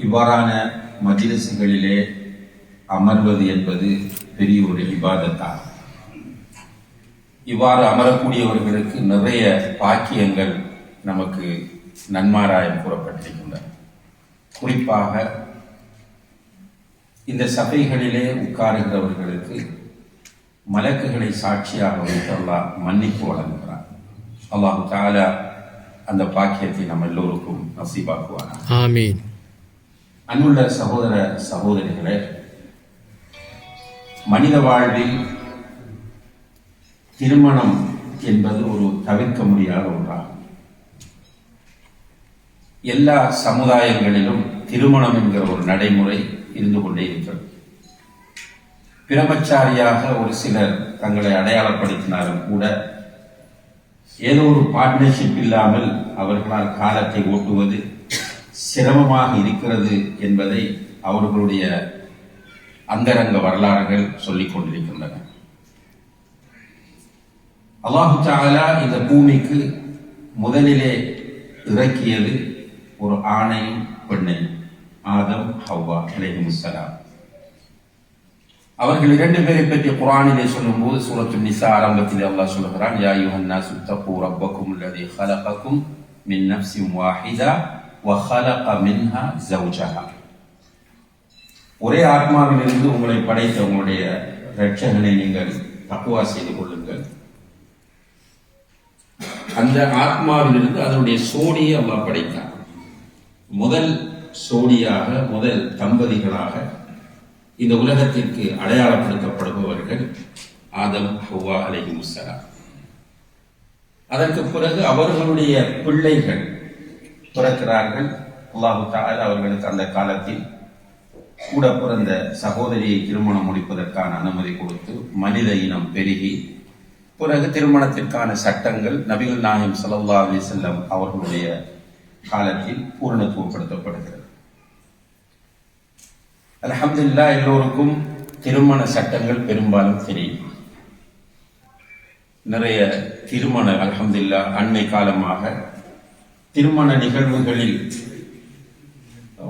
இவ்வாறான மஜ்லிஸ்களிலே அமர்வது என்பது பெரிய ஒரு இபாதத்தாகும். இவ்வாறு அமரக்கூடியவர்களுக்கு நிறைய பாக்கியங்கள் நமக்கு நன்மாராயம் கூறப்பட்டிருக்கின்றன. குறிப்பாக இந்த சபைகளிலே உட்காருகிறவர்களுக்கு மலக்குகளை சாட்சியாக வைத்து அல்லாஹ் மன்னிப்பு வழங்குகிறார். அல்லாஹ் தஆலா அந்த பாக்கியத்தை நம்ம எல்லோருக்கும் நசீபாக்குவார். ஆமீன். அன்புள்ள சகோதர சகோதரிகளே, மனித வாழ்வில் திருமணம் என்பது ஒரு தவிர்க்க முடியாத ஒன்றாகும். எல்லா சமுதாயங்களிலும் திருமணம் என்கிற ஒரு நடைமுறை இருந்து கொண்டே இருக்கிறது. பிரமச்சாரியாக ஒரு சிலர் தங்களை அடையாளப்படுத்தினாலும் கூட ஏதோ ஒரு பார்ட்னர்ஷிப் இல்லாமல் அவர்களால் காலத்தை ஓட்டுவது சிரமமாக இருக்கிறது என்பதை அவர்களுடைய அந்தரங்க வரலாறுகள் சொல்லிக் கொண்டிருக்கின்றன. அல்லாஹு தஆலா இந்த பூமிக்கு முதலிலே இறக்கியது ஒரு ஆணையும் பெண்ணையும், ஆதம் ஹவ்வா அலைஹிமுஸ்ஸலாம். அவர்கள் இரண்டு பேரை பற்றி குர்ஆனிலே சொல்லும்போது சூரத்துன் நிசா ஆரம்பத்தில் அல்லாஹ் சொல்கிறான், யா அய்யுஹன் நாஸு தக்கூ ரப்பக்கும் அல்லதீ ஹலகக்கும் மின் நஃப்ஸின் வாஹிதா வ ஹலக மின்ஹா ஸௌஜஹா. ஒரே ஆத்மாவிலிருந்து உங்களை படைத்த உங்களுடைய இரட்சகனை நீங்கள் தக்வா செய்து கொள்ளுங்கள். அந்த ஆத்மாவிலிருந்து அதனுடைய சோடியை அல்லாஹ் படைத்தார். முதல் சோடியாக, முதல் தம்பதிகளாக இந்த உலகத்திற்கு அடையாளப்படுத்தப்படுபவர்கள் ஆதம் ஹவ்வா அலைஹிமுஸ்ஸலாம். அதற்கு பிறகு அவர்களுடைய பிள்ளைகள் பிறக்கிறார்கள். அல்லாஹு தஆலா அவர்களுக்கு அந்த காலத்தில் கூட பிறந்த சகோதரியை திருமணம் முடிப்பதற்கான அனுமதி கொடுத்து மனித இனம் பெருகி பிறகு திருமணத்திற்கான சட்டங்கள் நபிகள் நாயகம் ஸல்லல்லாஹு அலைஹி வஸல்லம் அவர்களுடைய காலத்தில் பூரணத்துவப்படுத்தப்படுகிறது. அல்ஹம்துலில்லாஹ், எல்லோருக்கும் திருமண சட்டங்கள் பெரும்பாலும் தெரியும். நிறைய திருமண அல்ஹம்துலில்லாஹ் அண்மை காலமாக திருமண நிகழ்வுகளில்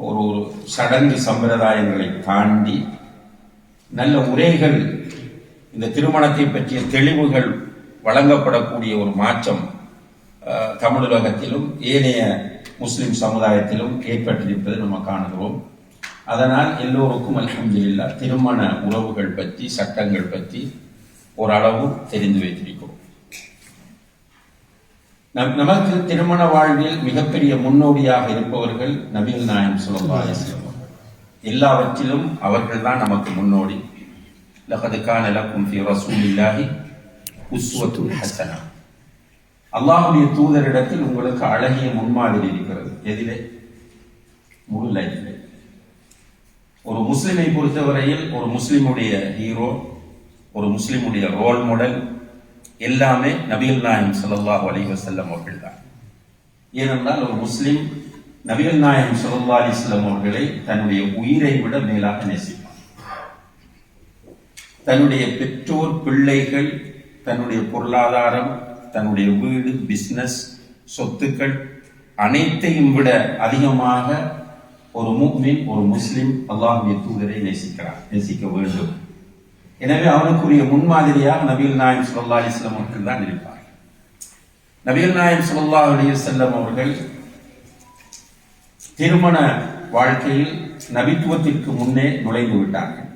ஒரு சடங்கு சம்பிரதாயங்களை தாண்டி நல்ல உரைகள், இந்த திருமணத்தை பற்றிய தெளிவுகள் வழங்கப்படக்கூடிய ஒரு மாற்றம் தமிழகத்திலும் ஏனைய முஸ்லிம் சமுதாயத்திலும் ஏற்பட்டிருப்பதை நம்ம காணுகிறோம். அதனால் எல்லோருக்கும் அல்ஹம்துலில்லாஹ் திருமண உறவுகள் பற்றி, சட்டங்கள் பற்றி ஓரளவு தெரிந்து வைத்திருக்கிறோம். நமக்கு திருமண வாழ்வில் மிகப்பெரிய முன்னோடியாக இருப்பவர்கள் நபிகள் நாயகம் ஸல்லல்லாஹு அலைஹி வஸல்லம். எல்லாவற்றிலும் அவர்கள் தான் நமக்கு முன்னோடி. லகத் கான லக்கும் ஃபீ ரசூலில்லாஹி உஸ்வத்துன் ஹஸனா. அல்லாஹ்வுடைய தூதரிடத்தில் உங்களுக்கு அழகிய முன்மாதிரி இருக்கிறது. எதிலே? முழு லைஃபிலே. ஒரு முஸ்லிமை பொறுத்தவரையில் ஒரு முஸ்லிமுடைய ஹீரோ, ஒரு முஸ்லிமுடைய ரோல் மாடல் எல்லாமே நபிகள் நாயகம் ஸல்லல்லாஹு அலைஹி வஸல்லம் அவர்கள் தான். ஏனென்றால் ஒரு முஸ்லிம் நபிகள் நாயகம் ஸல்லல்லாஹு அலைஹி வஸல்லம் அவர்களை தன்னுடைய உயிரை விட மேலாக நேசிப்பார். தன்னுடைய பெற்றோர், பிள்ளைகள், தன்னுடைய பொருளாதாரம், தன்னுடைய வீடு, பிசினஸ், சொத்துக்கள் அனைத்தையும் விட அதிகமாக ஒரு முஃமின், ஒரு முஸ்லிம் அல்லாஹ்வுடைய தூதரை நேசிக்க வேண்டும். எனவே அவனுக்குரிய முன்மாதிரியாக நபிகள் நாயகம் ஸல்லல்லாஹு அலைஹி வஸல்லம் அவர்கள் தான் இருப்பார். நபிகள் நாயகம் ஸல்லல்லாஹு அலைஹி வஸல்லம் அவர்கள் திருமண வாழ்க்கையில் நபித்துவத்திற்கு முன்னே நுழைந்து விட்டார்கள்.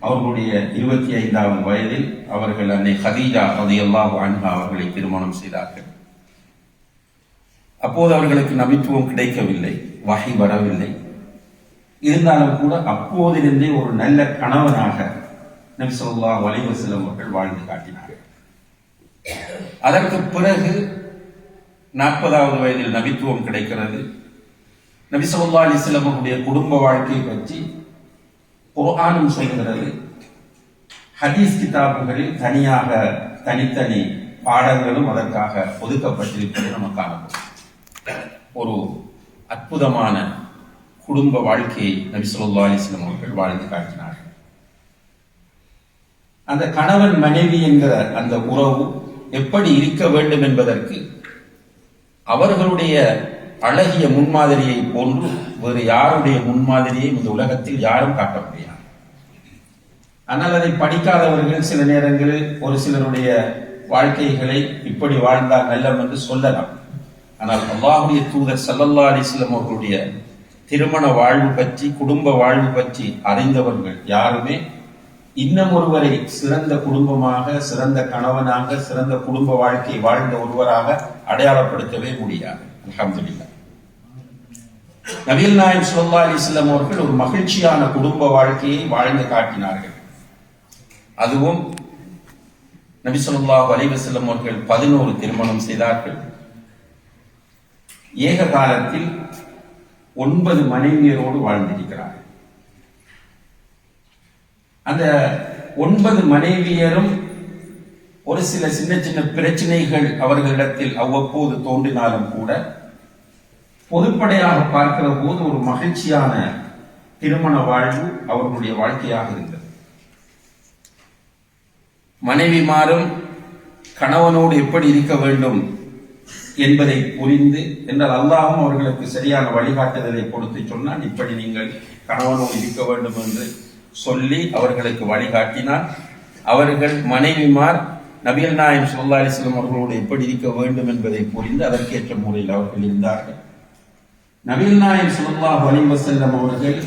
அவர்களுடைய 25வது வயதில் அவர்கள் அன்னை ஹதீஜா ரலியல்லாஹு அன்ஹா அவர்களை திருமணம் செய்தார்கள். அப்போது அவர்களுக்கு நபித்துவம் கிடைக்கவில்லை, வஹி வரவில்லை. இருந்தாலும் கூட அப்போதிலிருந்தே ஒரு நல்ல கணவனாக நபி ஸல்லல்லாஹு அலைஹி வஸல்லம் அவர்கள் வாழ்ந்து காட்டினார்கள். அதற்கு பிறகு 40வது வயதில் நபித்துவம் கிடைக்கிறது. நபி ஸல்லல்லாஹு அலைஹி வஸல்லம் அவருடைய குடும்ப வாழ்க்கையை பற்றி குர்ஆனும் சொல்கிறது. ஹதீஸ் கிதாபுகளில் தனியாக தனித்தனி பாடங்களும் அதற்காக ஒதுக்கப்பட்டிருப்பதை நம்ம காணலாம். ஒரு அற்புதமான குடும்ப வாழ்க்கையை நபி ஸல்லல்லாஹு அலைஹி வஸல்லம் அவர்கள் வாழ்ந்து காட்டினார்கள். அந்த கணவன் மனைவி என்கிற அந்த உறவு எப்படி இருக்க வேண்டும் என்பதற்கு அவர்களுடைய அழகிய முன்மாதிரியை போன்று வேறு யாருடைய முன்மாதிரியை இந்த உலகத்தில் யாரும் காட்ட முடியாது. ஆனால் அதை படிக்காதவர்கள் சில நேரங்களில் ஒரு சிலருடைய வாழ்க்கைகளை இப்படி வாழ்ந்தால் நல்லம் என்று சொல்லலாம். ஆனால் அல்லாஹ்வுடைய தூதர் ஸல்லல்லாஹு அலைஹி வஸல்லம் அவர்களுடைய திருமண வாழ்வு பற்றி, குடும்ப வாழ்வு பற்றி அறிந்தவர்கள் யாருமே இன்னும் ஒருவரை சிறந்த குடும்பமாக, சிறந்த கணவனாக, சிறந்த குடும்ப வாழ்க்கை வாழ்ந்த ஒருவராக அடையாளப்படுத்தவே முடியாது. அல்ஹம்துலில்லாஹ். நபிகள் நாயகம் ஸல்லல்லாஹு அலைஹி வஸல்லம் அவர்கள் ஒரு மகிழ்ச்சியான குடும்ப வாழ்க்கையை வாழ்ந்து காட்டினார்கள். அதுவும் நபி ஸல்லல்லாஹு அலைஹி வஸல்லம் அவர்கள் 11 திருமணம் செய்தார்கள். ஏக காலத்தில் 9 மனைவியரோடு வாழ்ந்திருக்கிறார்கள். அந்த 9 மனைவியரும் ஒரு சில சின்ன சின்ன பிரச்சனைகள் அவர்களிடத்தில் அவ்வப்போது தோன்றினாலும் கூட பொதுப்படையாக பார்க்கிற போது ஒரு மகிழ்ச்சியான திருமண வாழ்வு அவர்களுடைய வாழ்க்கையாக இருந்தது. மனைவிமாரும் கணவனோடு எப்படி இருக்க வேண்டும் என்பதை புரிந்து, என்றால் அல்லாஹ்வும் அவர்களுக்கு சரியான வழிகாட்டுதலை கொடுத்து சொன்னால், இப்படி நீங்கள் கணவனோடு இருக்க வேண்டும் என்று சொல்லி அவர்களுக்கு வழிகாட்டினார். அவர்கள் மனைவிமார் நபிகள் நாயகம் ஸல்லல்லாஹு அலைஹி வஸல்லம் அவர்களோடு எப்படி இருக்க வேண்டும் என்பதை புரிந்து அதற்கேற்ற முறையில் அவர்கள் இருந்தார்கள். நபிகள் நாயகம் ஸல்லல்லாஹு அலைஹி வஸல்லம் அவர்கள்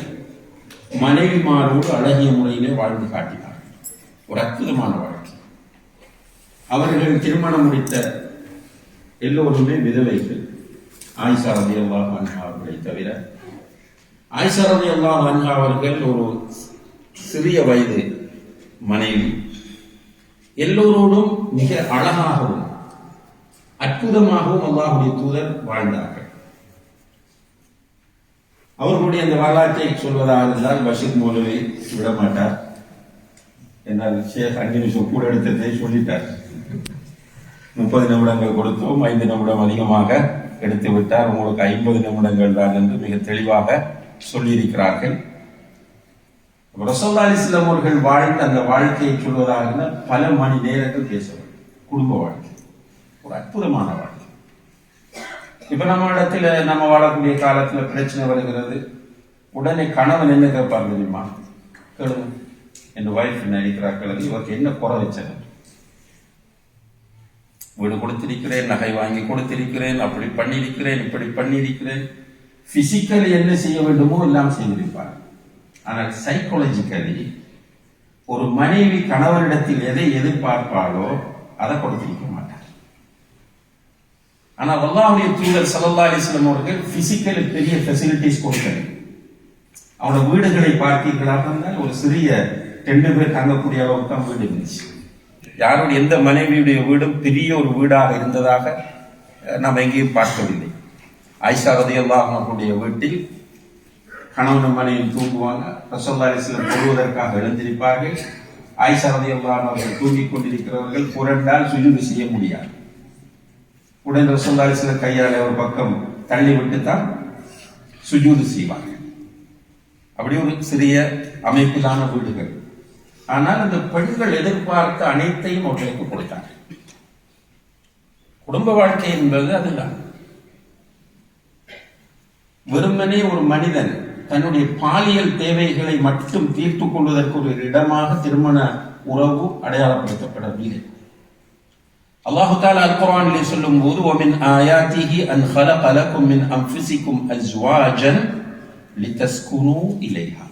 மனைவிமாரோடு அழகிய முறையிலே வாழ்ந்து காட்டினார்கள். ஒரு அற்புதமான வாழ்க்கை. அவர்கள் திருமணம் முடித்த எல்லோருமே விதவைகள். ஆயிஷா ரலியல்லாஹு அன்ஹா அவர்களை தவிர. ஆயிஷா ரலியல்லாஹு அன்ஹா அவர்கள் ஒரு சிறிய வயது மனைவி. எல்லோரோடும் மிக அழகாகவும் அற்புதமாகவும் அல்லாஹ்வுடைய தூதர் வாழ்ந்தார்கள். அவர்களுடைய அந்த வரலாற்றை சொல்வதாக இருந்தால் பஷீர் மௌலவி விடமாட்டார். என்னால் ஷேக் 5 நிமிஷம் கூட எடுத்ததை சொல்லிட்டார். 30 நிமிடங்கள் கொடுத்தோம், 5 நிமிடம் அதிகமாக எடுத்து விட்டார். உங்களுக்கு 50 நிமிடங்கள் தான் என்று மிக தெளிவாக சொல்லியிருக்கிறார்கள். ரசூலுல்லாஹி ஸல்லல்லாஹு அலைஹி வஸல்லம் அவர்கள் வாழ்ந்த அந்த வாழ்க்கையை சொல்வதாக பல மணி நேரங்கள் பேசுவார். குடும்ப வாழ்க்கை ஒரு அற்புதமான வாழ்க்கை. இப்ப நம்ம இடத்துல, நம்ம வாழக்கூடிய காலத்துல பிரச்சனை வருகிறது, உடனே கணவன் என்ன கேட்பார் தெரியுமா? கேளுங்க, என் வைஃப் நினைக்கிறார்கள், இவருக்கு என்ன குறை வச்சது? வீடு கொடுத்திருக்கிறேன், நகை வாங்கி கொடுத்திருக்கிறேன், அப்படி பண்ணியிருக்கிறேன், இப்படி பண்ணியிருக்கிறேன். பிசிக்கலி என்ன செய்ய வேண்டுமோ எல்லாம் செய்திருப்பார். ஆனால் சைக்காலஜிக்கலி ஒரு மனைவி கணவனிடத்தில் எதை எதிர்பார்ப்பாளோ அதை கொடுத்திருக்க மாட்டார். ஆனால் அல்லாஹ்வுடைய தூதர் ஸல்லல்லாஹு அலைஹி வஸல்லம் அவர்கள் பிசிக்கலி பெரிய ஃபெசிலிட்டிஸ் கொடுத்தார். அவருடைய வீடுகளை பார்த்தீர்களாக இருந்தால் ஒரு சிறிய 2 பேர் தங்கக்கூடிய அளவுக்கு தான் வீடு இருந்துச்சு. யாருடைய எந்த மனைவியுடைய வீடும் பெரிய ஒரு வீடாக இருந்ததாக நாம் எங்கேயும் பார்க்கவில்லை. ஆயிஷா ரலியல்லாஹு அன்ஹாவுடைய வீட்டில் கணவனும் மனைவியும் தூங்குவாங்க. ரசூலுல்லாஹி ஸல்லல்லாஹு அலைஹி வஸல்லம் தொழுவதற்காக எழுந்திருப்பார்கள். ஆயிஷா ரலியல்லாஹு அன்ஹா அவர்கள் தூங்கிக் கொண்டிருக்கிறவர்கள் புரண்டால் சுஜூது செய்ய முடியாது. உடனே ரசூலுல்லாஹி ஸல்லல்லாஹு அலைஹி வஸல்லம் கையால் ஒரு பக்கம் தள்ளி விட்டு தான் சுஜூது செய்வாங்க. அப்படி ஒரு சிறிய அமைப்பிலான வீடுகள். ஆனால் அந்த பெண்கள் எதிர்பார்த்த அனைத்தையும் அவர்களுக்கு கொடுத்தாங்க. குடும்ப வாழ்க்கை என்பது அதுதான். வெறுமனே ஒரு மனிதன் தன்னுடைய பாலியல் தேவைகளை மட்டும் தீர்த்துக் கொள்வதற்கு ஒரு இடமாக திருமண உறவு அடையாளப்படுத்தப்படவில்லை. அல்லாஹு தஆலா அல் குர்ஆனிலே சொல்லும்போது, வமின் ஆயாத்திஹி அன் خلق لكم من انفسكم ازواجا لتسكنوا اليها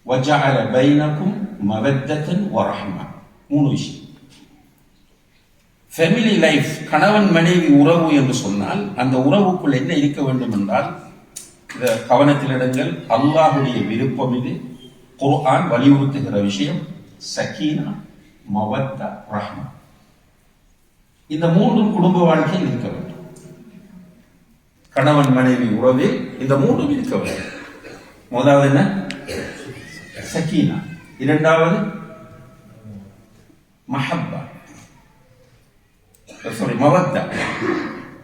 وجعل بينكم مودة ورحمة. 3 விஷயம். ஃபேமிலி லைஃப், கணவன் மனைவி உறவு என்று சொன்னால் அந்த உறவுக்குள் என்ன இருக்க வேண்டும் என்றால், இத கவனத்தில் எடுங்கள், அல்லாஹ்வுடைய விருப்பம் இது. குர்ஆன் வலியுறுத்துகிற விஷயம் சக்கீனா, மவத்தா, ரஹ்மா. இந்த 3 குடும்ப வாழ்க்கையில் இருக்க வேண்டும். கணவன் மனைவி உறவில் இந்த 3 இருக்க வேண்டும். முதலாவது என்ன? சக்கீனா. இரண்டாவது மஹப்பா, மவத்தா.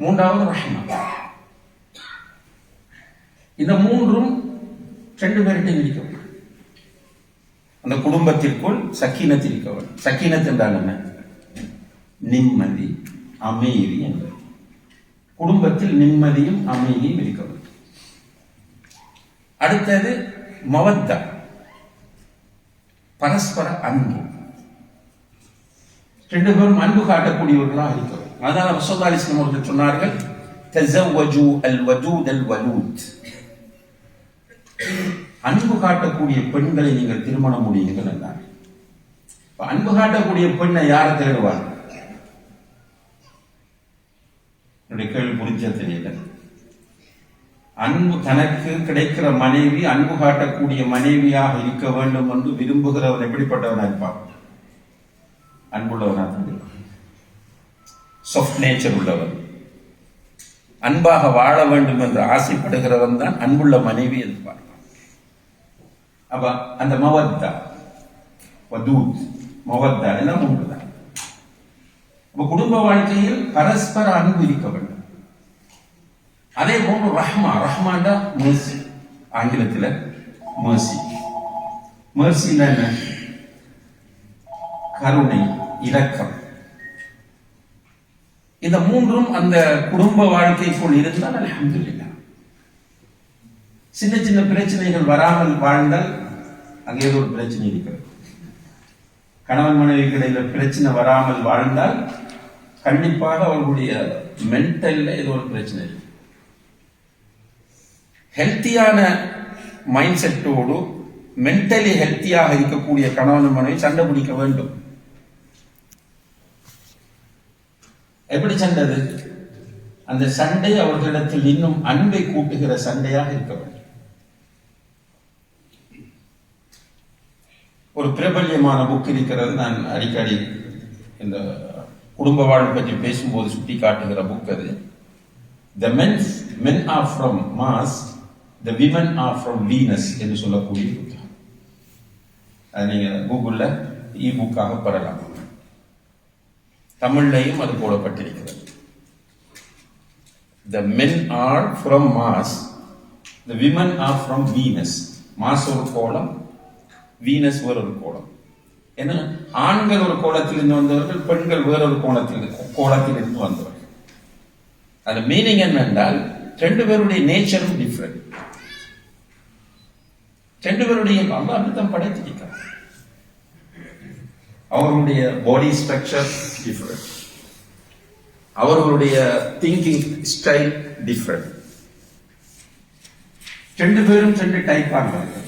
மூன்றாவது ரஹ்மா. இந்த 3ம் 2 பேர்கிட்ட இருக்க வேண்டும். அந்த குடும்பத்திற்குள் சக்கீனத் இருக்க வேண்டும். சக்கீனத் என்றால் என்ன? நிம்மதி, அமைதி என்பது. குடும்பத்தில் நிம்மதியும் அமைதியும் இருக்க வேண்டும். அடுத்தது மவத்தா, பரஸ்பர அன்பு. ரெண்டு பேரும் அன்பு காட்டக்கூடியவர்களாக இருக்க வேண்டும். அதனால ரசூலுல்லாஹி அலைஹி வஸல்லம் அவர்கள் சொன்னார்கள், தஸவ்வஜு அல் வதூத் அல் வலூத். அன்பு காட்டக்கூடிய பெண்களை நீங்கள் திருமணம் முடியுங்கள் என்றார். அன்பு காட்டக்கூடிய பெண்ணை யாரை தேடுவார்? கேள்வி புரிஞ்ச தெரியல. அன்பு தனக்கு கிடைக்கிற மனைவி அன்பு காட்டக்கூடிய மனைவியாக இருக்க வேண்டும் என்று விரும்புகிறவன் எப்படிப்பட்டவனா இருப்பான்? அன்புள்ளவனாக, சாஃப்ட் நேச்சர் உள்ளவன், அன்பாக வாழ வேண்டும் என்று ஆசைப்படுகிறவன் தான் அன்புள்ள மனைவி எதிர்பார்ப்பான். அப்ப அந்த மவத்தா, வதூத், மவத்தா எல்லாம் ஒன்றுதான். அப்ப குடும்ப வாழ்க்கையில் பரஸ்பர அன்பு இருக்க வேண்டும். அதே போன்று ரஹ்மா, ரஹ்மாண்டா mercy, ஆங்கிலத்தில் mercy. mercy என்ன? கருணை, இரக்கம். இந்த மூன்றும் அந்த குடும்ப வாழ்க்கைக்குள் இருந்தால் அல்ஹம்துலில்லாஹ். சின்ன சின்ன பிரச்சனைகள் வராமல் வாழ்ந்தால் அங்கே ஏதோ ஒரு பிரச்சனை இருக்கிறது. கணவன் மனைவிக்கு இடையில பிரச்சனை வராமல் வாழ்ந்தால் கண்டிப்பாக அவர்களுடைய மென்டல்ல ஏதோ ஒரு பிரச்சனை இருக்கு. ஹெல்த்தியான மைண்ட் செட்டோடு மென்டலி ஹெல்த்தியாக இருக்கக்கூடிய கணவன் மனைவி சண்டை பிடிக்க வேண்டும். எப்படி சண்டை? அந்த சண்டை அவர்களிடத்தில் இன்னும் அன்பை கூட்டுகிற சண்டையாக இருக்க வேண்டும். ஒரு பிரபல்யமான புக் இருக்கிறது, நான் அடிக்கடி இந்த குடும்ப வாழ்வு பற்றி பேசும்போது சுட்டி காட்டுகிற புக் அது. The men are from Mars, the women are from Venus என்று சொல்லக்கூடிய புத்தகம். அது நீங்க கூகுள்ல இ புக்காக பெறலாம். தமிழ்லையும் அது போடப்பட்டிருக்கிறது. The men are from Mars, the women are from Venus. Mars ஒரு கோளம், வீனஸ் வேறொரு கோளம். ஏன்னா ஆண்கள் ஒரு கோலத்தில் இருந்து வந்தவர்கள், பெண்கள் வேறொரு கோலத்தில் இருந்து வந்தவர்கள். அது மீனிங் என்னென்றால் ரெண்டு பேருடைய நேச்சரும் டிஃப்ரெண்ட். ரெண்டு பேருடைய அல்லாஹ் அப்படித்தான் படைத்திருக்கிறார். அவர்களுடைய பாடி ஸ்ட்ரக்சர் டிஃப்ரெண்ட், அவர்களுடைய திங்கிங் ஸ்டைல் டிஃப்ரெண்ட். ரெண்டு பேரும் ரெண்டு டைப் ஆகிறார்கள்.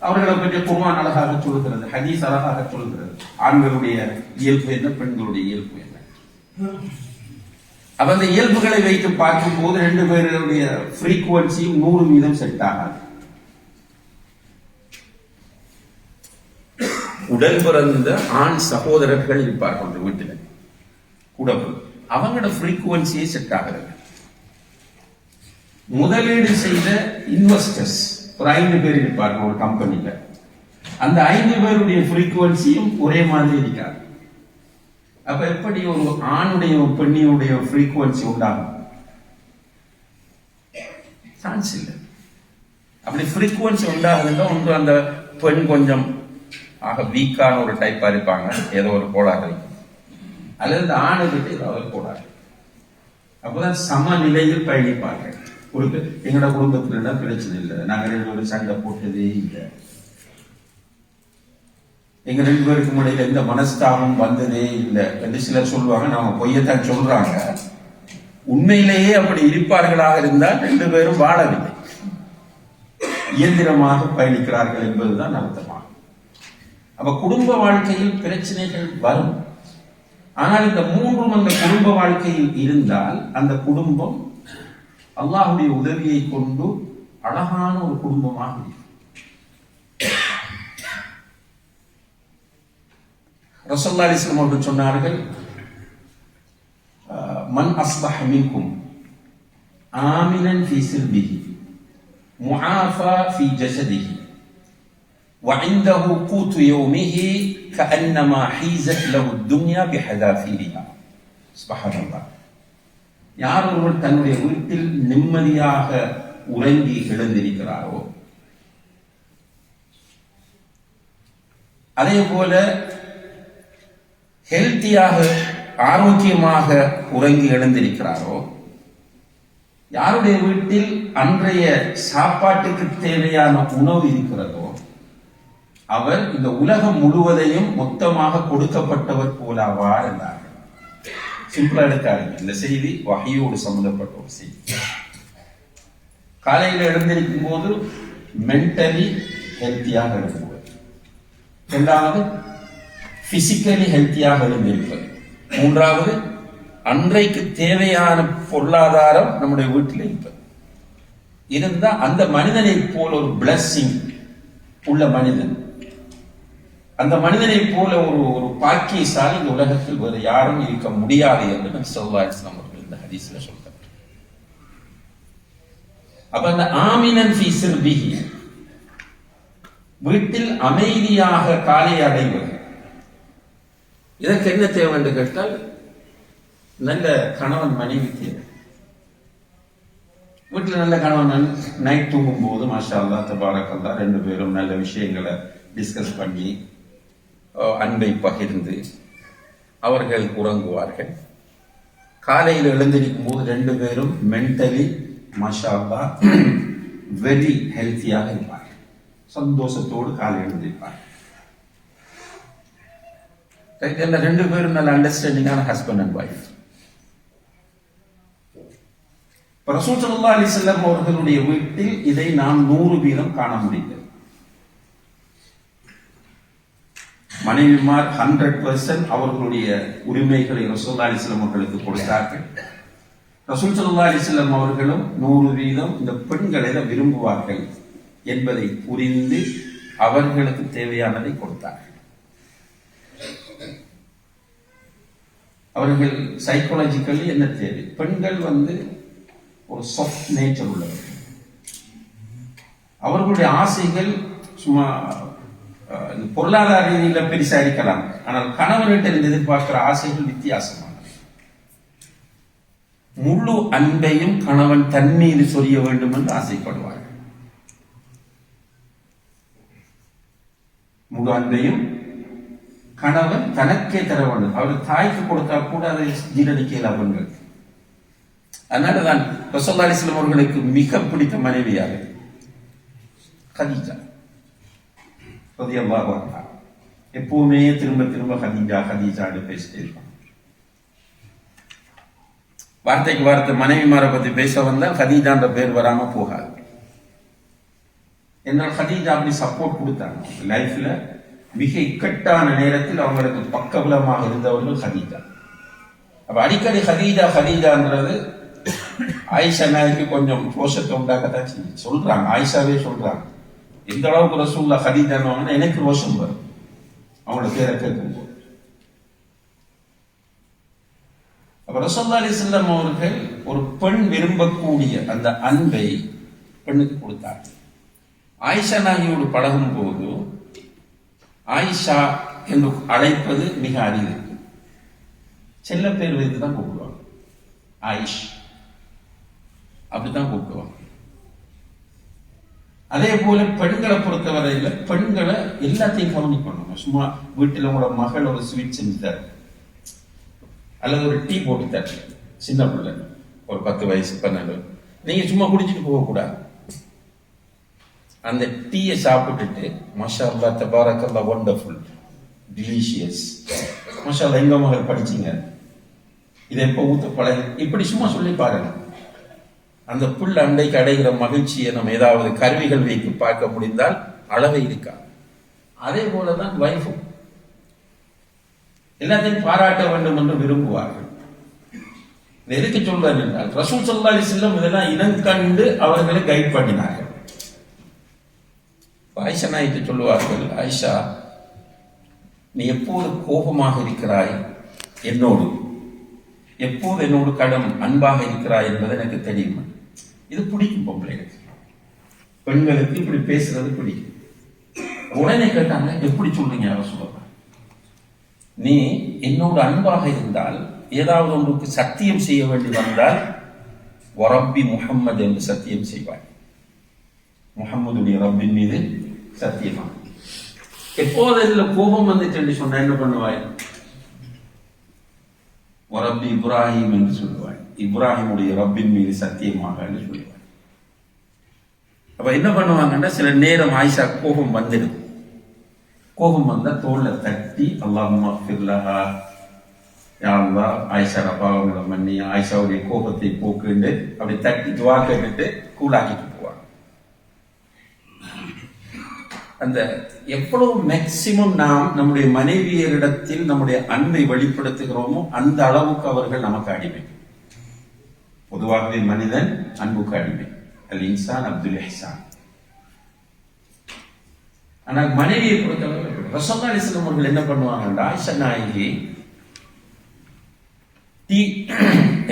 அவர்களை பற்றி குர்ஆன் அழகாக சொல்கிறது, ஹதீஸ் அழகாக சொல்கிறது. ஆண்களுடைய இயல்பு என்ன, பெண்களுடைய இயல்பு என்ன. அப்ப அந்த இயல்புகளை வைத்து பார்க்கும் போது ரெண்டு பேருடைய ஃப்ரீக்குவன்சியும் 100% செட் ஆகாது. உடல் பிறந்த ஆண் சகோதரர்கள் இருப்பார்கள் வீட்டில் கூட, அவங்களோட ஃப்ரீக்குவன்சியே செட் ஆகிறது. முதலீடு செய்த இன்வெஸ்டர்ஸ் ஒரு 5 பேர் இருப்பார்கள் ஒரு கம்பெனியில. அந்த 5 பேருடைய ஃப்ரீக்குவன்சியும் ஒரே மாதிரி இருக்காது. அப்ப எப்படி ஒரு ஆணுடைய பெண்ணியுடைய ஃப்ரீக்குவன்சி உண்டாகும்? சான்ஸ் இல்லை. அப்படி ஃப்ரீக்குவன்சி உண்டாகுதுன்னா ஒன்று அந்த பெண் கொஞ்சம் ஆக வீக்கான ஒரு டைப்பா இருப்பாங்க, ஏதோ ஒரு கோளாறு இருக்கும், அல்லது இந்த ஆணுகிட்ட ஏதாவது ஒரு கோளாறு. அப்பதான் சமநிலையில் பயணிப்பாங்க. ஒரு எங்களோட குடும்பத்துல பிரச்சனை இல்லை, நாங்க 2 பேரும் சண்டை போட்டதே இல்லை, எங்க 2 பேருக்கும் இடையில எந்த மனஸ்தாபம் வந்ததே இல்லை என்று சிலர் சொல்லுவாங்க. நாம பொய்யத்தான் சொல்றாங்க. உண்மையிலேயே அப்படி இருப்பார்களாக இருந்தால் 2 பேரும் வாழவில்லை, இயந்திரமாக பயணிக்கிறார்கள் என்பதுதான் அர்த்தமாகும். அப்ப குடும்ப வாழ்க்கையில் பிரச்சனைகள் வரும். ஆனால் இந்த 3ம் அந்த குடும்ப வாழ்க்கையில் இருந்தால் அந்த குடும்பம் அல்லாஹ்வுடைய உதவியை கொண்டு அழகான ஒரு குடும்பமாக இருக்கும். ரசூலுல்லாஹி அலைஹி வஸல்லம் அவர்கள் சொன்னார்கள், மன் அஸ்பஹ மின்கும் ஆமினன் ஃபீ சிர்பிஹி முஆஃபா ஃபீ ஜஸதிஹி وعنده قوت يومه كأنما حيزت له الدنيا بحذافيرها. سبحان الله. யார் ஒருவர் தன்னுடைய வீட்டில் நிம்மதியாக உறங்கி எழுந்திருக்கிறாரோ, அதே போல ஹெல்த்தியாக ஆரோக்கியமாக உறங்கி எழுந்திருக்கிறாரோ, யாருடைய வீட்டில் அன்றைய சாப்பாட்டுக்கு தேவையான உணவு இருக்கிறதோ அவர் இந்த உலகம் முழுவதையும் மொத்தமாக கொடுக்கப்பட்டவர் போலாவார் என்றார்கள். சிம்பிளா எடுக்காருங்க. இந்த செய்தி வஹீயோடு சம்பந்தப்பட்ட ஒரு செய்தி. காலையில் எழுந்திருக்கும் போது மென்டலி ஹெல்த்தியாக எழுதுவது, இரண்டாவது பிசிக்கலி ஹெல்த்தியாக எழுந்திருப்பது, மூன்றாவது அன்றைக்கு தேவையான பொருளாதாரம் நம்முடைய வீட்டில் இருப்பது. இருந்தா அந்த மனிதனை போல ஒரு பிளஸ்ஸிங் உள்ள மனிதன், அந்த மனிதனை போல ஒரு பாக்கியசாலி இந்த உலகத்தில் வேறு யாரும் இருக்க முடியாது என்று நபி ஸல்லல்லாஹு அலைஹி வஸல்லம் அவர்கள் இந்த ஹதீஸ்ல சொல்றாங்க. அப்ப அந்த ஆமினன் ஃபீ சிர்பிஹி, வீட்டில் அமைதியாக காலை அடைவது, இதற்கு என்ன தேவை என்று கேட்டால் நல்ல கணவன் மனைவி தேவை. வீட்டில் நல்ல கணவன் நைட் தூங்கும் போது மாஷா அல்லாஹ் தபாரக்கல்லாஹ் ரெண்டு பேரும் நல்ல விஷயங்களை டிஸ்கஸ் பண்ணி அன்பை பகிர்ந்து அவர்கள் உறங்குவார்கள். காலையில் எழுந்திருக்கும் போது ரெண்டு பேரும் மென்டலி மாஷா அல்லாஹ் வெரி ஹெல்த்தியாக இருப்பார்கள். சந்தோஷத்தோடு காலை எழுந்திருப்பார்கள். ரெண்டு பேரும் நல்ல அண்டர்ஸ்டாண்டிங்கான ஹஸ்பண்ட் அண்ட் ஒய்ஃப். ரசூல் ஸல்லல்லாஹு அலைஹி வஸல்லம் அவர்களுடைய வீட்டில் இதை நாம் 100% காண முடிந்தது. மனைவிமார் 100% அவர்களுடைய உரிமைகளை ரசூலுல்லாஹி அலைஹி வஸல்லம் அவர்களுக்கு கொடுத்தார்கள். ரசூல் ஸல்லல்லாஹு அலைஹி வஸல்லம் அவர்களும் 100% இந்த பெண்களை விரும்புவார்கள் என்பதை புரிந்து அவர்களுக்கு தேவையானதை கொடுத்தார்கள். அவர்கள் சைக்காலஜிக்கலி என்ன தேவை? பெண்கள் ஒரு சாஃப்ட் நேச்சர் உள்ளவர். அவர்களுடைய ஆசைகள் சும்மா பொருளாதார ரீதியில பெருசா இருக்கலாம், ஆனால் கணவன்கிட்ட இருந்து எதிர்பார்க்கிற ஆசைகள் வித்தியாசமானது. முழு அன்பையும் கணவன் தன் மீது சொரிய வேண்டும் என்று ஆசைப்படுவார்கள். முழு அன்பையும் கணவன் தனக்கே தர வேண்டும். அவர் தாய்க்கு கொடுத்தா கூட அதை ஜீரணிக்கல பெண்கள். அதனாலதான் ரசூலுல்லாஹி அலைஹி வஸல்லம் அவர்களுக்கு மிக பிடித்த மனைவியாக கதீஜா ரலியல்லாஹு அன்ஹா. எப்பவுமே திரும்ப திரும்ப கதீஜா கதீஜான்னு பேசிட்டே இருப்பாங்க. வார்த்தைக்கு வார்த்தை மனைவிமாரை பத்தி பேச வந்தால் கதீஜான்ற பேர் வராம போகாது. என்னால் கதீஜா அப்படி சப்போர்ட் கொடுத்தாங்க. லைஃப்ல மிக இக்கட்டான நேரத்தில் அவங்களுக்கு பக்கபலமாக இருந்தவர்கள் கதீஜா. அப்ப அடிக்கடி கதீஜா கதீஜான்றது ஆயிஷா நாய்க்கு கொஞ்சம் ரோஷத்தை உண்டாக்கத்தான் சொல்றாங்க. ஆயிஷாவே சொல்றாங்க, எந்த அளவுக்கு ரசூலுல்லாஹ் கதீஜான்னு எனக்கு ரோஷம் வரும் அவங்களோட பேரை கேட்கும்போது. அப்ப ரசூலுல்லாஹி அலைஹி வஸல்லம் அவர்கள் ஒரு பெண் விரும்பக்கூடிய அந்த அன்பை பெண்ணுக்கு கொடுத்தார். ஆயிஷா நாயியோடு பழகும் போது ஆயிஷா என்று அழைப்பது மிக அரிது. செல்ல பேர் வைத்து தான் கூப்பிடுவாங்க. ஆயிஷ் அப்படித்தான் கூப்பிடுவாங்க. அதே போல பெண்களை பொறுத்தவரையில் பெண்களை எல்லாத்தையும் கவனிக்கணும். சும்மா வீட்டில் உங்களோட மகள் ஒரு ஸ்வீட் செஞ்சு தர அல்லது ஒரு டீ போட்டு தர, சின்ன பிள்ளை ஒரு 10 வயசு 12, நீங்க சும்மா குடிச்சிட்டு போகக்கூடாது. அந்த டீயை சாப்பிட்டுட்டு மாஷா அல்லாஹ் தபாரக்கல்லாஹ் வண்டர்ஃபுல் டிலிஷியஸ் மாஷா அல்லாஹ் எங்க மகள் படிச்சீங்க, இதை எப்போ ஊத்த பழகு, இப்படி சும்மா சொல்லி பாருங்க. அந்த புல் அண்டைக்கு அடைகிற மகிழ்ச்சியை நம்ம ஏதாவது கருவிகள் வைத்து பார்க்க முடிந்தால் அளவை இருக்கா. அதே போலதான் வைஃபும் எல்லாத்தையும் பாராட்ட வேண்டும் என்று விரும்புவார்கள். எதுக்கு சொல்றாரு என்றால் ரசூல் ஸல்லல்லாஹு அலைஹி வஸல்லம் இதெல்லாம் இனம் கண்டு அவர்களை கைட் பண்ணினார்கள். ஆயிஷா நாய்க்கு சொல்லுவார்கள், ஆயிஷா நீ எப்போது கோபமாக இருக்கிறாய் என்னோடு, எப்போது என்னோடு கடும் அன்பாக இருக்கிறாய் என்பது எனக்கு தெரியும். இது பிடிக்கும் பொம்பளைகளுக்கு, பெண்களுக்கு இப்படி பேசுறது பிடிக்கும். உடனே கேட்டாங்க, எப்படி சொல்றீங்க சொல்லுவாங்க, நீ என்னோடு அன்பாக இருந்தால் ஏதாவது ஒன்றுக்கு சத்தியம் செய்ய வேண்டி வந்தால் வரப்பி முஹம்மது என்று சத்தியம் செய்வாய். முஹம்மதுடைய ரப்பின் மீது சத்தியமா. எப்போது இதுல கோபம் வந்துட்டு சொன்ன என்ன பண்ணுவாய், ரப்பி இப்ராஹிம் என்று சொல்லுவாள். இப்ராஹிமுடைய ரப்பின் மீது சத்தியமாக என்று சொல்லுவாள். அப்ப என்ன பண்ணுவாங்கன்னா, சில நேரம் ஆயிஷா கோபம் வந்துடும். கோபம் வந்தா தோல்ல தட்டி அல்லாஹும்ம ஃபிர் லஹா, யா அல்லாஹ் ஆயிஷா பாவங்களை மன்னி, ஆயிஷாவுடைய கோபத்தை போக்குண்டு அப்படி தட்டி துவா கேட்டுட்டு கூலாக்கிட்டு போவாங்க. அந்த எவ்வளவு மேக்சிமம் நாம் நம்முடைய மனைவியரிடத்தில் நம்முடைய அன்பை வெளிப்படுத்துகிறோமோ அந்த அளவுக்கு அவர்கள் நமக்கு அடிமை. பொதுவாகவே மனிதன் அன்புக்கு அடிமை. அல் இன்சான் அப்துல் இஹ்சான். ஆனால் மனைவியை பொறுத்தவரை ரசூலுல்லாஹி ஸல்லல்லாஹு அலைஹி வஸல்லம் அவர்கள் என்ன பண்ணுவாங்க, ஆயிஷா நாயகி டீ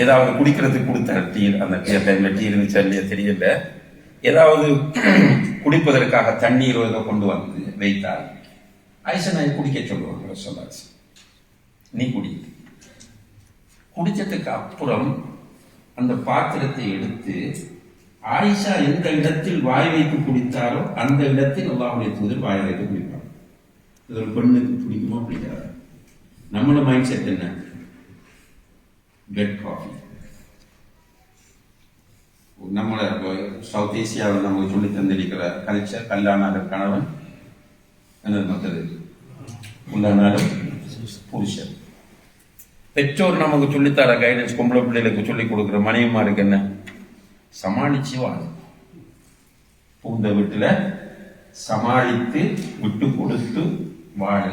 ஏதாவது குடிக்கிறதுக்கு கொடுத்தார். டீ அந்த டைம்ல டீ இருந்துச்சு இல்லையா தெரியல, ஏதாவது குடிப்பதற்காக தண்ணீர் கொண்டு வந்து வைத்தால் ஆயிஷா நாயகி குடிக்க சொல்லுவாங்க. ரசூலுல்லாஹி ஸல்லல்லாஹு அலைஹி வஸல்லம் நீ குடி. குடிச்சதுக்கு அப்புறம் அந்த பாத்திரத்தை எடுத்து ஆயிஷா எந்த இடத்தில் வாய் வைத்து குடித்தாரோ அந்த இடத்தில் அல்லாஹ்வுடைய தூதர் வாய் வைத்து குடிப்பார். இது ஒரு பெண்ணுக்கு பிடிக்குமா பிடிக்காது? நம்மளோட மைண்ட் செட் என்ன? Bed coffee. நம்மளோட சவுத் ஏசியாவில் நமக்கு சொல்லி தந்திருக்கிற கல்ச்சர், கல்யாண கணவன் என்ன மற்றது உள்ளானாலும் புருஷன். பெற்றோர் நமக்கு சொல்லித்தர கைடன்ஸ், பொம்பளை பிள்ளைகளுக்கு சொல்லிக் கொடுக்குற மனைவிமாருக்கு என்ன? சமாளிச்சு வாழ, பூந்த வீட்டுல சமாளித்து விட்டு கொடுத்து வாழ,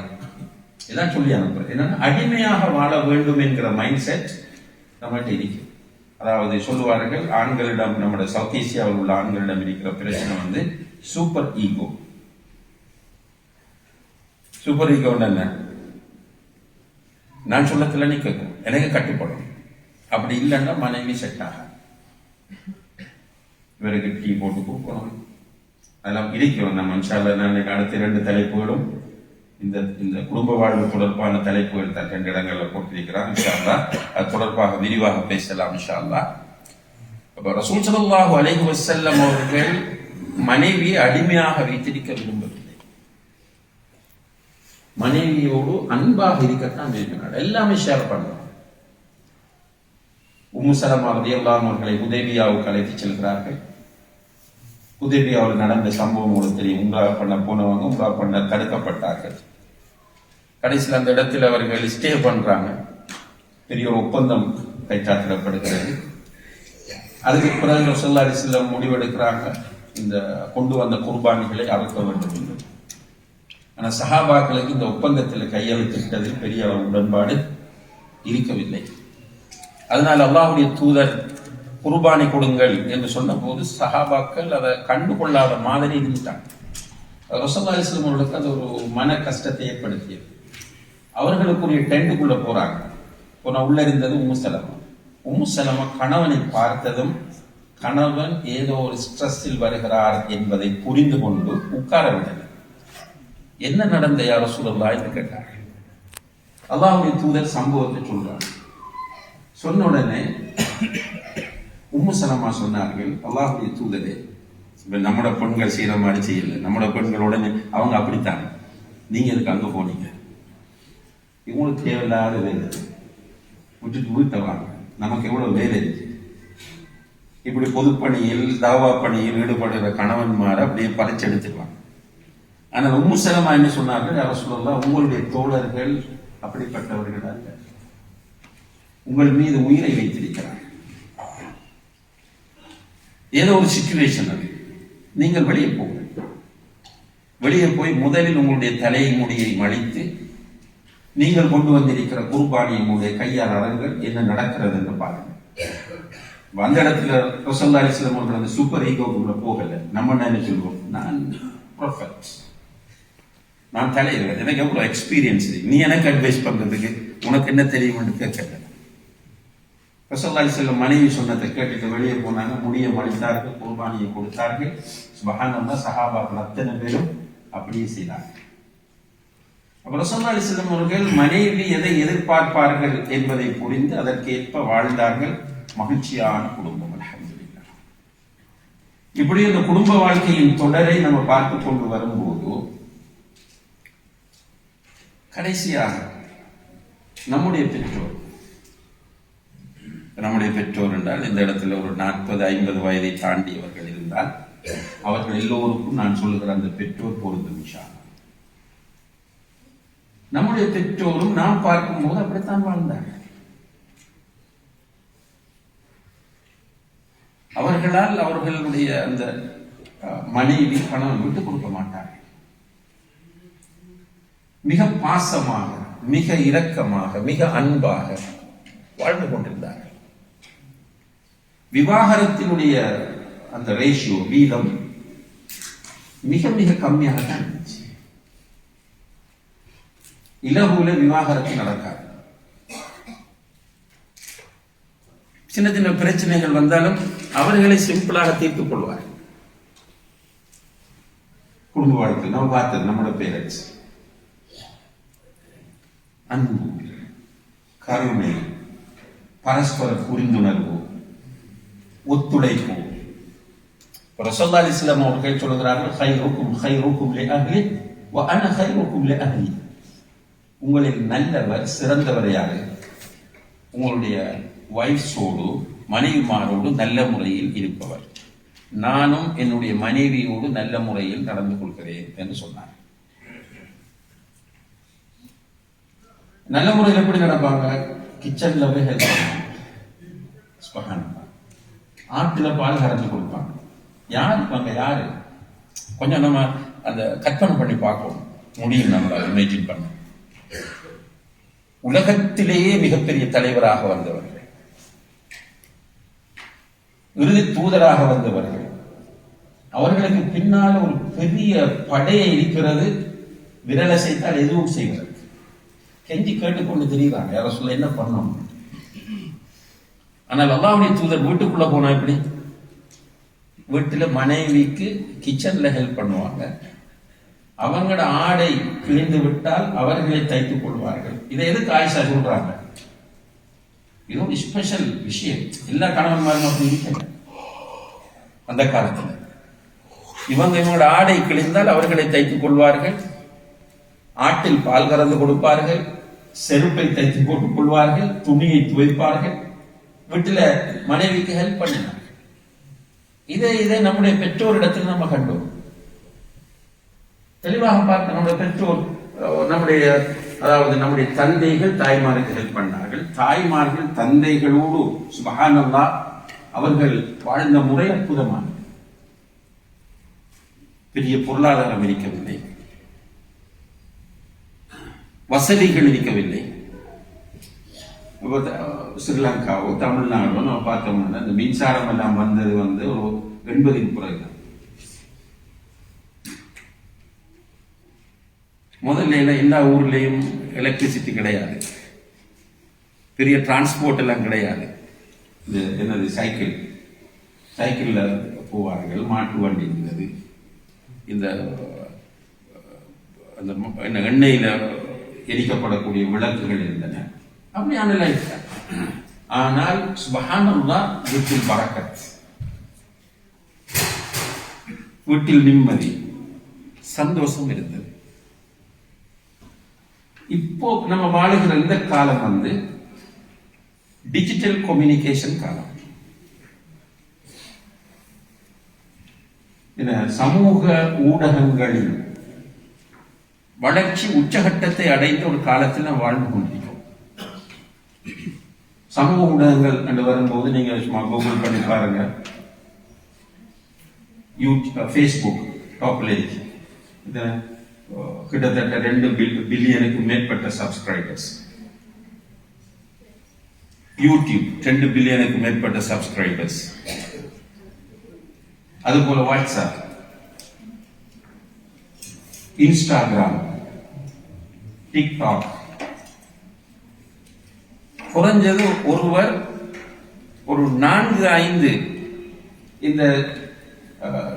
இதெல்லாம் சொல்லி அனுப்புற. என்னன்னா அடிமையாக வாழ வேண்டும் என்கிற மைண்ட் செட் நம்மகிட்ட இருக்கு. அதாவது சொல்லுவார்கள், ஆண்களிடம், நம்முடைய சவுத் ஏசியாவில் உள்ள ஆண்களிடம் இருக்கிற பிரச்சனை வந்து சூப்பர் ஈகோ. சூப்பர் ஈகோ என்ன? நான் சொல்லத்துல நீ கேட்கும், எனக்கு கட்டுப்படும். அப்படி இல்லைன்னா மனைவி செட் ஆக, இவருக்கு டீ போட்டு கொடுக்கணும், அதெல்லாம் இருக்கிறோம். நம்ம இன்ஷால்லா நான் அடுத்த 2 தலைப்புகளும் இந்த குடும்ப வாழ்வு தொடர்பான தலைப்புகள் தான் 2 இடங்கள்ல போட்டிருக்கிறான். இன்ஷால்லா அது தொடர்பாக விரிவாக பேசலாம் இன்ஷால்லா. அப்ப ரசூல் ஸல்லல்லாஹு அலைஹி வஸல்லம் அவர்கள் மனைவியை அடிமையாக வைத்திருக்க விரும்பவில்லை. மனைவியோடு அன்பாக இருக்கத்தான் விரும்பினார். எல்லாமே ஷேர் பண்ணுவார். உம்மு சலமா ரலியல்லாஹு அன்ஹா அவர்களை ஹுதைபியாவுக்கு அழைத்து செல்கிறார்கள். ஹுதைபியாவில் நடந்த சம்பவம் உங்களுக்கு தெரியும். உம்ரா பண்ண போனவங்க உம்ரா பண்ண தடுக்கப்பட்டார்கள். கடைசியில் அந்த இடத்தில் அவர்கள் ஸ்டே பண்றாங்க. பெரிய ஒரு ஒப்பந்தம் கைச்சாத்திடப்படுகிறது. அதுக்கு பிறகு ரசூலுல்லாஹி ஸல்லல்லாஹு அலைஹி வஸல்லம் முடிவெடுக்கிறாங்க, இந்த கொண்டு வந்த குர்பானிகளை அறுக்க வேண்டும் என்று. ஆனால் சஹாபாக்களுக்கு இந்த ஒப்பந்தத்தில் கையெழுத்திட்டதில் பெரிய உடன்பாடு இருக்கவில்லை. அதனால் அல்லாஹ்வுடைய தூதர் குர்பானி கொடுங்கள் என்று சொன்ன போது சஹாபாக்கள் அதை கண்டுகொள்ளாத மாதிரி இருந்துட்டாங்க. ரசூலுல்லாஹி ஸல்லல்லாஹு அலைஹி வஸல்லம் அவர்களுக்கு அது ஒரு மன கஷ்டத்தை ஏற்படுத்தியது. அவர்களுக்குரிய டென்ட்டுக்குள்ள போறாங்க. போன உள்ள இருந்தது உம்மு சலமா. உம்மு சலமா கணவனை பார்த்ததும் கணவன் ஏதோ ஒரு ஸ்ட்ரெஸ்ஸில் வருகிறார் என்பதை புரிந்து கொண்டு உட்காரவில்லை. என்ன நடந்த யா ரசூலல்லாஹ் என்று கேட்டார்கள். அல்லாஹ்வுடைய தூதர் சம்பவத்தை சொல்றாங்க. சொன்ன உடனே உம்மு சலமா சொன்னார்கள், அல்லாஹ்வுடைய தூதரே, நம்மட பெண்கள் செய்யற மாதிரி செய்யல, நம்மட பெண்கள் உடனே அவங்க அப்படித்தாங்க, நீங்க எதுக்கு அங்க போனீங்க? இவங்களுக்கு தேவையில்லாத வேலை, விட்டுட்டு வீட்டை வாங்க, நமக்கு எவ்வளவு வேலை இருக்கு. இப்படி பொதுப்பணியில் தாவா பணியில் ஈடுபடுகிற கணவன்மாரை அப்படியே பறிச்செடுத்துக்குவாங்க. ஆனால் உம்மு சலமா என்ன சொன்னார்கள், யா ரசூலல்லாஹ், உங்களுடைய தோழர்கள் அப்படிப்பட்டவர்கள் அல்ல, உங்கள் மீது உயிரை வைத்திருக்கிறார். ஏதோ ஒரு சிச்சுவேஷன் அது, நீங்கள் வெளியே போங்க, வெளியே போய் முதலில் உங்களுடைய தலை முடியை மடித்து நீங்கள் கொண்டு வந்திருக்கிற குர்பானியை உங்களுடைய கையால் அறங்கள், என்ன நடக்கிறது என்று பாருங்க. அந்த இடத்துல ரசூலுல்லாஹி அலைஹி வஸல்லம் அவர்கள் அந்த சூப்பர் ஈகோக்குள்ள போகல. நம்ம என்ன சொல்லுவோம், நான் ப்ரொஃபெட், நான் தலைவர், எனக்கு எவ்வளவு எக்ஸ்பீரியன்ஸ், நீ எனக்கு அட்வைஸ் பண்றதுக்கு உனக்கு என்ன தெரியும் கேட்கல. ரசூலுல்லாஹி அலைஹி வஸல்லம் மனைவி சொன்னதை கேட்டுட்டு வெளியே போனாங்க. முடியை மடித்தார்கள், குர்பானியை கொடுத்தார்கள். சுப்ஹானல்லாஹ், சஹாபாக்கள் அத்தனை பேரும் அப்படியே செய்தார்கள். அப்ப ரசூலுல்லாஹி அலைஹி வஸல்லம் அவர்கள் மனைவி எதை எதிர்பார்ப்பார்கள் என்பதை புரிந்து அதற்கேற்ப வாழ்ந்தார்கள். மகிழ்ச்சியான குடும்பம், அல்ஹம்துலில்லாஹ். இப்படி இந்த குடும்ப வாழ்க்கையின் தொடரை நம்ம பார்த்து கொண்டு வரும்போது கடைசியாக நம்முடைய பெற்றோர் நம்முடைய பெற்றோர் என்றால் இந்த இடத்துல ஒரு 40-50 வயதை தாண்டியவர்கள் இருந்தால் அவர்கள் எல்லோருக்கும் நான் சொல்லுகிற அந்த பெற்றோர் பொருந்தும் இன்ஷா அல்லாஹ். நம்முடைய பெற்றோரும் நாம் பார்க்கும்போது அப்படித்தான் வாழ்ந்தார்கள். அவர்களால் அவர்களுடைய அந்த மனைவி பணம் விட்டுக் கொடுக்க மாட்டார்கள். மிக பாசமாக, மிக இரக்கமாக, மிக அன்பாக வாழ்ந்து கொண்டிருந்தார்கள். விவாகரத்தினுடைய அந்த ரேஷியோ வீதம் மிக மிக கம்மியாக தான் இருந்துச்சு. இலகுல விவாகரத்து நடக்காது. சின்ன சின்ன பிரச்சனைகள் வந்தாலும் அவர்களை சிம்பிளாக தீர்த்துக் கொள்வார்கள். குடும்ப வாழ்க்கை நம்ம பார்த்தது நம்மளோட பேரண்ட்ஸ் அன்பு, கருணை, பரஸ்பர புரிந்துணர்வு, ஒத்துழைப்பு. ரசூலுல்லாஹி அலைஹி வஸல்லம் அவர்கள் சொல்கிறார்கள், "கைருக்கும் கைருக்கும் லிஅஹ்லி வ அன கைருக்கும் லிஅஹ்லி." உங்களில் நல்லவர் சிறந்தவர் யாரு? உங்களுடைய வைஃப்ஸோடு மனைவிமாரோடு நல்ல முறையில் இருப்பவர். நானும் என்னுடைய மனைவியோடு நல்ல முறையில் நடந்து கொள்கிறேன் என்று சொன்னார். நல்ல முறையில் எப்படி நடப்பாங்க? கிச்சன்ல போய் ஹெல்ப் பண்ணுவாங்க, ஆட்டுல பால் கறந்து கொடுப்பாங்க. யார் இருப்பாங்க? யாரு? கொஞ்சம் நம்ம அந்த கற்பனை பண்ணி பார்க்கணும், முடியும் நம்மளால் இமேஜின் பண்ண. உலகத்திலேயே மிகப்பெரிய தலைவராக வந்தவர்கள், இறுதி தூதராக வந்தவர்கள், அவர்களுக்கு பின்னால் ஒரு பெரிய படையை இருக்கிறது. விரலை செய்தால் எதுவும் செய்கிறது. கெஞ்சி கேட்டுக்கொண்டு தெரியுறாங்க, யார சொல்ல என்ன பண்ணணும். ஆனால் அல்லாஹ்வுடைய தூதர் வீட்டுக்குள்ள போனா எப்படி? வீட்டுல மனைவிக்கு கிச்சன்ல ஹெல்ப் பண்ணுவாங்க. அவங்களோட ஆடை கிழிந்து விட்டால் அவர்களை தைத்துக் கொள்வார்கள். இதை எதுக்கு ஆயிஷா சொல்றாங்க? இது ஒரு ஸ்பெஷல் விஷயம். எல்லா கணவன்மாரும் அப்படி இருக்கல. அந்த காலத்துல இவங்களோட ஆடை கிழிந்தால் அவர்களை தைத்துக் கொள்வார்கள், ஆட்டில் பால் கறந்து கொடுப்பார்கள், செருப்பை தைத்து போட்டுக் கொள்வார்கள், துணியை துவைப்பார்கள், வீட்டுல மனைவிக்கு ஹெல்ப் பண்ணினார்கள். இதை நம்முடைய பெற்றோரிடத்தில் நம்ம கண்டோம். தெளிவாக பார்க்க நம்முடைய பெற்றோர், நம்முடைய அதாவது நம்முடைய தந்தைகள் தாய்மாருக்கு ஹெல்ப் பண்ணார்கள். தாய்மார்கள் தந்தைகளோடு சுப்ஹானல்லாஹ் அவர்கள் வாழ்ந்த முறை அற்புதமானது. பெரிய பொருளாதாரம் இருக்கவில்லை, வசதிகள் இருக்கவில்லை. ஸ்ரீலங்காவோ தமிழ்நாடோ நம்ம பார்த்தோம்னா இந்த மின்சாரம் எல்லாம் வந்தது ஒரு 80க்கு பிறகு. முதல்ல எல்லா ஊர்லயும் எலக்ட்ரிசிட்டி கிடையாது, பெரிய டிரான்ஸ்போர்ட் எல்லாம் கிடையாது. இது என்னது சைக்கிள்ல போவார்கள், மாட்டு வண்டி இருந்தது, இந்த அந்த எண்ணெயில எரிக்கப்படக்கூடிய விளக்குகள் இருந்தன. அப்படியான லைஃப். ஆனால் சுப்ஹானல்லாஹ் வீட்டில் பரக்கத், வீட்டில் நிம்மதி, சந்தோஷம் இருந்தது. இப்போ நம்ம வாழுகிற இந்த காலம் டிஜிட்டல் கம்யூனிகேஷன் காலம். சமூக ஊடகங்களின் வளர்ச்சி உச்சகட்டத்தை அடைந்த ஒரு காலத்தில் நாம் வாழ்ந்து கொண்டிருக்கிறோம். சமூக ஊடகங்கள் என்று வரும்போது நீங்க சும்மா கூகுள் பண்ணி பாருங்க. ஃபேஸ்புக் டாப்ல இருக்கு. கிட்டத்தட்ட 2 பில்லியனுக்கு மேற்பட்ட சப்ஸ்கிரைபர்ஸ். யூடியூப் 2 பில்லியனுக்கு மேற்பட்ட சப்ஸ்கிரைபர்ஸ். அதுபோல வாட்ஸ்அப், இன்ஸ்டாகிராம், டிக்டாக். குறைஞ்சது ஒருவர் ஒரு 4-5 இந்த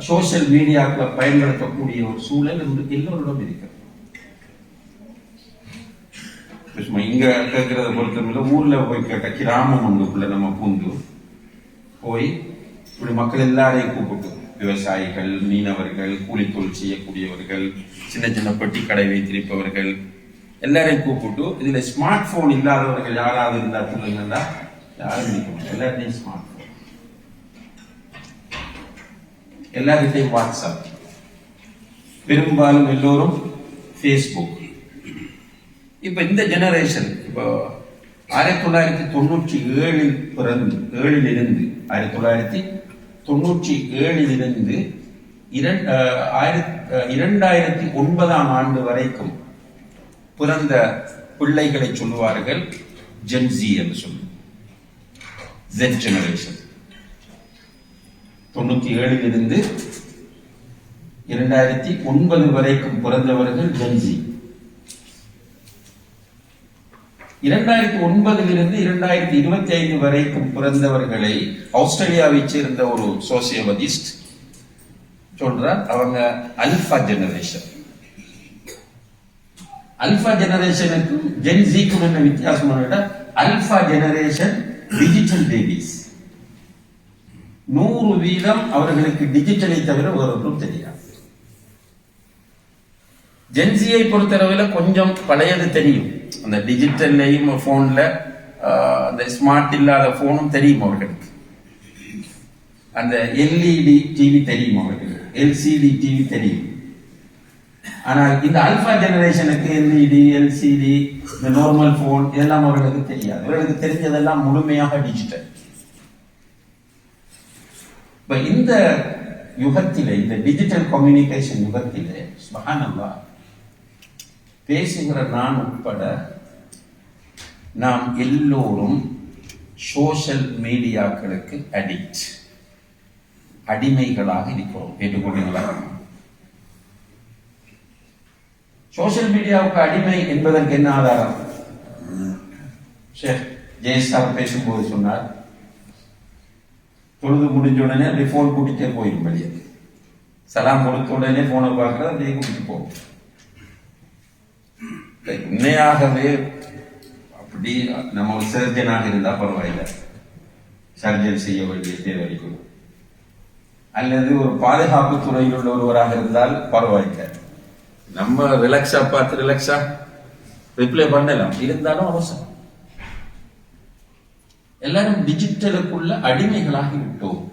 சோசியல் மீடியாக்களை பயன்படுத்தக்கூடிய ஒரு சூழல் எல்லோரிடம் இருக்கிறது. இங்க கேட்கிறத பொறுத்தவரை ஊர்ல போய் கேட்ட கிராமம் ஒன்றுக்குள்ள நம்ம பூந்து போய் இப்படி மக்கள் எல்லாரையும் கூப்பிட்டு, விவசாயிகள், மீனவர்கள், கூலி தொழில் செய்யக்கூடியவர்கள், சின்ன சின்ன பெட்டி கடை வைத்திருப்பவர்கள் எல்லாரையும் கூப்பிட்டு, இதுல ஸ்மார்ட் போன் இல்லாதவர்கள் யாராவது இருந்தா சொல்லுங்கன்னா யாரும் இருக்கணும். எல்லாத்தையும் ஸ்மார்ட் போன், எல்லார்கிட்டையும் வாட்ஸ்அப், பெரும்பாலும் எல்லோரும் ஃபேஸ்புக். இப்ப இந்த ஜெனரேஷன் இப்போ 1997 பிறந்து 7லிருந்து 1997லிருந்து 2009 வரைக்கும் பிறந்த பிள்ளைகளை சொல்லுவார்கள் ஜென்சி என்று சொல்லி. Z ஜெனரேஷன் 97லிருந்து 2009 வரைக்கும் பிறந்தவர்கள் ஜென்சி. 2009லிருந்து 2025 வரைக்கும் பிறந்தவர்களை ஆஸ்திரேலியாவை சேர்ந்த ஒரு சோசியோலஜிஸ்ட் சொல்றார், அவங்க அல்பா ஜெனரேஷன். அல்பா ஜெனரேஷனுக்கும் ஜென்சிக்கும் என்ன வித்தியாசம்? Alpha generation digital babies. 100% அவர்களுக்கு டிஜிட்டலை தவிர ஒன்றும் தெரியாது. ஜென்சியை பொறுத்தளவில் கொஞ்சம் பழையது தெரியும், அந்த டிஜிட்டல்லையும் போன்ல அந்த ஸ்மார்ட் இல்லாத போனும் தெரியும் அவர்களுக்கு. அந்த எல்இடி டிவி தெரியும் அவர்களுக்கு, எல்சிடி டிவி தெரியும். ஆனால் இந்த அல்பா ஜெனரேஷனுக்கு எல்இடி, எல்சிடி, இந்த நார்மல் போன் இதெல்லாம் அவர்களுக்கு தெரியாது. அவர்களுக்கு தெரிஞ்சதெல்லாம் முழுமையாக டிஜிட்டல். இப்ப இந்த யுகத்திலே, இந்த டிஜிட்டல் கம்யூனிகேஷன் யுகத்திலே சுப்ஹானல்லாஹ், பேசுகிற நான் உட்பட நாம் எல்லோரும் சோஷியல் மீடியாக்களுக்கு அடிமைகளாக இருக்கிறோம். ஏற்றுக்கொள்ளுங்களா? சோஷியல் மீடியாவுக்கு அடிமை என்பதற்கு என்ன ஆதாரம்? ஷேக் ஜெயசார் பேசும்போது சொன்னார், தொழுது முடிஞ்ச உடனே அப்படி போன் கூட்டிட்டே போயிடும் வெளியே. சலாம் கொடுத்த உடனே போனை பார்க்கறது அப்படியே கூட்டிட்டு போகும். உண்மையாகவே அப்படி நம்ம ஒரு சர்ஜனாக இருந்தா பரவாயில்லை, சர்ஜன் செய்ய வேண்டிய தேவைக்கும், அல்லது ஒரு பாதுகாப்பு துறையில் உள்ள ஒருவராக இருந்தால் பரவாயில்லை, நம்ம ரிலாக்ஸா பார்த்து ரிலாக்ஸா ரிப்ளை பண்ணலாம். இருந்தாலும் அவசரம். எல்லாரும் டிஜிட்டலுக்குள்ள அடிமைகளாகி விட்டோம்.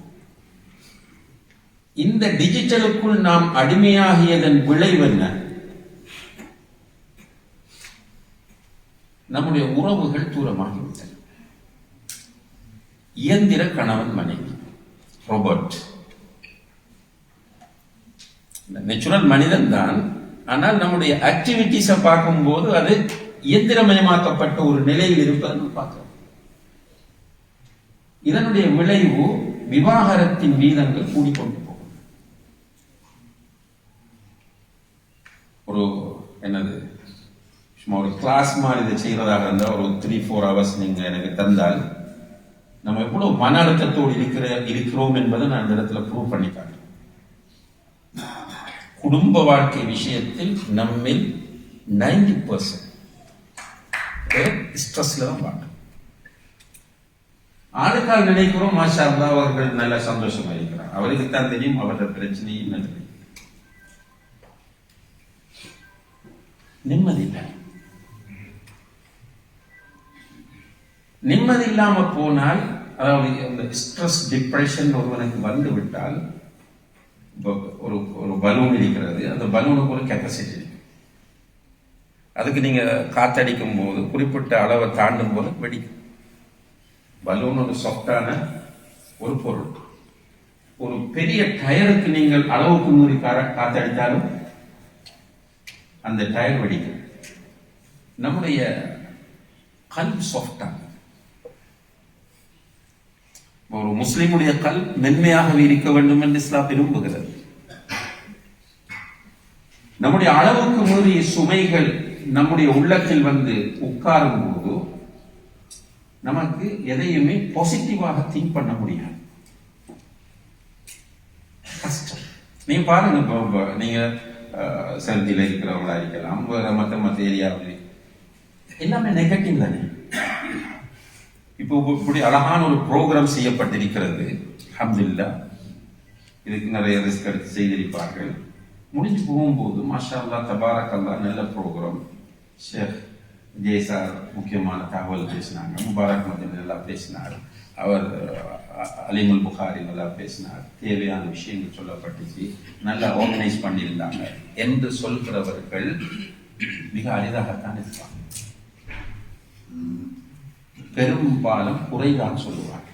இந்த டிஜிட்டலுக்குள் நாம் அடிமையாகியதன் விளைவு என்ன? நம்முடைய உறவுகள் தூரமாகிவிட்டன. இயந்திர கணவன் மனைவி, ரோபோட். நேச்சுரல் மனிதன் தான், ஆனால் நம்முடைய ஆக்டிவிட்டிஸை பார்க்கும்போது அது இயந்திரமயமாக்கப்பட்ட ஒரு நிலையில் இருப்பதை பார்க்கிறோம். இதனுடைய விளைவு விவாகரத்தின் வீதங்கள் கூடிக்கொண்டு போகும். ஒரு என்னது சும்மா ஒரு கிளாஸ் மாதிரி இதை செய்யறதாக இருந்தால் ஒரு 3-4 hours நீங்க எனக்கு தந்தால் நம்ம எவ்வளவு மன அழுத்தத்தோடு இருக்கிறோம் என்பதை நான் இந்த இடத்துல ப்ரூவ் பண்ணி காட்டுறேன். குடும்ப வாழ்க்கை விஷயத்தில் நம்மில் 90% ஸ்ட்ரெஸ்ல தான் பார்க்கணும். ஆளுக்கால் நினைக்கிறோம், மாஷா அல்லாஹ் அவர்கள் நல்ல சந்தோஷமா இருக்கிறார், அவருக்கு தான் தெரியும் அவருடைய பிரச்சனையும் என்ன தெரியும். நிம்மதி இல்லை. நிம்மதி இல்லாம போனால், அதாவது அந்த ஸ்ட்ரெஸ் டிப்ரெஷன் ஒருவனுக்கு வந்து விட்டால், ஒரு ஒரு பலூன் இருக்கிறது, அந்த பலூனுக்கு ஒரு கெப்பாசிட்டி இருக்கு. அதுக்கு நீங்க காத்தடிக்கும் போது குறிப்பிட்ட அளவை தாண்டும் போது வெடிக்கும். பலூன் ஒரு சாஃப்டான ஒரு பொருள். ஒரு பெரிய டயருக்கு நீங்கள் அளவுக்கு மீறி காத்தடித்தாலும் அந்த டயர் வெடிக்கும். நம்முடைய கல் சாஃப்டா, ஒரு முஸ்லிமுடைய கல் மென்மையாக இருக்க வேண்டும் என்று இஸ்லாம் விரும்புகிறது. நம்முடைய அளவுக்கு மீறிய சுமைகள் நம்முடைய உள்ளத்தில் வந்து உட்காரும் போது நமக்கு எதையுமே பாசிட்டிவாக திங்க் பண்ண முடியாது. கஷ்டம். நீங்க பாருங்க, நீங்க சர்தியில இருக்கிறவங்களா இருக்கலாம், மற்ற ஏரியாவில் எல்லாமே நெகட்டிவ் தானே. இப்போ இப்படி அழகான ஒரு ப்ரோக்ராம் செய்யப்பட்டிருக்கிறது, அல்ஹம்துலில்லாஹ். இதுக்கு நிறைய ரிஸ்க் எடுத்து செய்திருப்பார்கள். முடிஞ்சு போகும்போது மாஷா அல்லாஹ் தபாரக் அல்லாஹ் நல்ல ப்ரோக்ராம். ஷேக் ஜெயசார் முக்கியமான தகவல் பேசினாங்க, முபாரக் மதன் நல்லா பேசினார், அவர் அலிமுல் புகாரி நல்லா பேசினார், தேவையான விஷயங்கள் சொல்லப்பட்டுச்சு, நல்லா ஆர்கனைஸ் பண்ணியிருந்தாங்க என்று சொல்கிறவர்கள் மிக அரிதாகத்தான் இருப்பாங்க. பெரும்பாலும் குறைதான் சொல்லுவாங்க.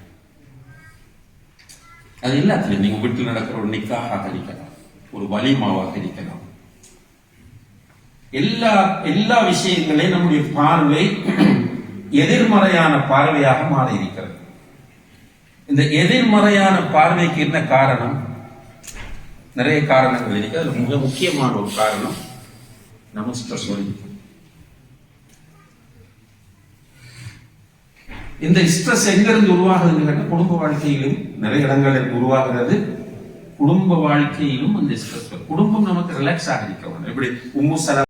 அது எல்லாத்துலையும் நீங்க வீட்டில் நடக்கிற ஒரு நிக்காக இருக்கலாம், ஒரு வலிமாவாக இருக்கலாம், எல்லா விஷயங்களையும் நம்முடைய பார்வை எதிர்மறையான பார்வையாக மாறி இருக்கிறது. இந்த எதிர்மறையான பார்வைக்கு என்ன காரணம்? நிறைய காரணங்கள் இருக்கு. அது மிக முக்கியமான ஒரு காரணம் நம்ம ஸ்ட்ரெஸ். இந்த ஸ்ட்ரெஸ் எங்கிருந்து உருவாகுதுன்னு கேட்டால் குடும்ப வாழ்க்கையிலும் நிறைய இடங்களில் உருவாகிறது. குடும்ப வாழ்க்கையிலும் அந்த ஸ்ட்ரெஸ், குடும்பம் நமக்கு ரிலாக்ஸ் ஆக இருக்கணும். எப்படி உம்மு சலமா